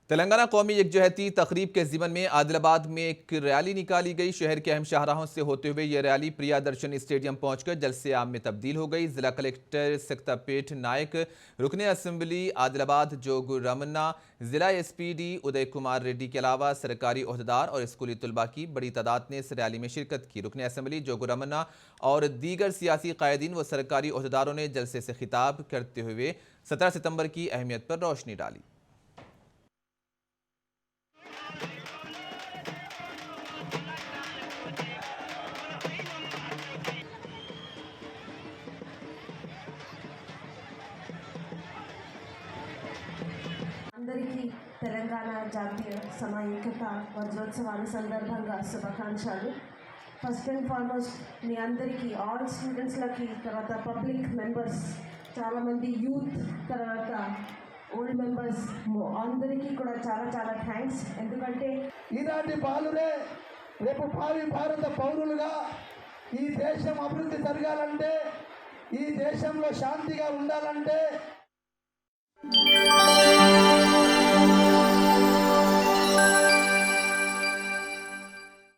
तेलंगाना कौमी यकजहती तकरीब के ज़िमन में आदिलाबाद में एक रैली निकाली गई। शहर के अहम शाहराहों से होते हुए यह रैली प्रियदर्शनी स्टेडियम पहुंचकर जलसे आम में तब्दील हो गई। जिला कलेक्टर सक्तापेट नायक, रुकने असम्बली आदिलाबाद जोगू रमन्ना, जिला SPD उदय कुमार रेड्डी के अलावा सरकारी ओहदेदार और स्कूली तलबा की बड़ी तादाद ने इस रैली में शिरकत की। रुकने असम्बली जोगू रमन्ना और दीगर सियासी कायदीन व सरकारी ओहदेदारों ने जलसे से खिताब करते हुए 17 सितंबर की अहमियत पर रोशनी डाली। అందరికీ తెలంగాణ జాతీయ సమైక్యత వజ్రోత్సవాల సందర్భంగా శుభాకాంక్షలు. ఫస్ట్ అండ్ ఫార్మోస్ట్ మీ అందరికీ ఆల్ స్టూడెంట్స్లకి, తర్వాత పబ్లిక్ మెంబర్స్, చాలామంది యూత్, తర్వాత ఓల్డ్ మెంబర్స్ అందరికీ కూడా చాలా చాలా థ్యాంక్స్. ఎందుకంటే ఈనాటి బాలురే రేపు భావి భారత పౌరులుగా ఈ దేశం అభివృద్ధి జరగాలంటే, ఈ దేశంలో శాంతిగా ఉండాలంటే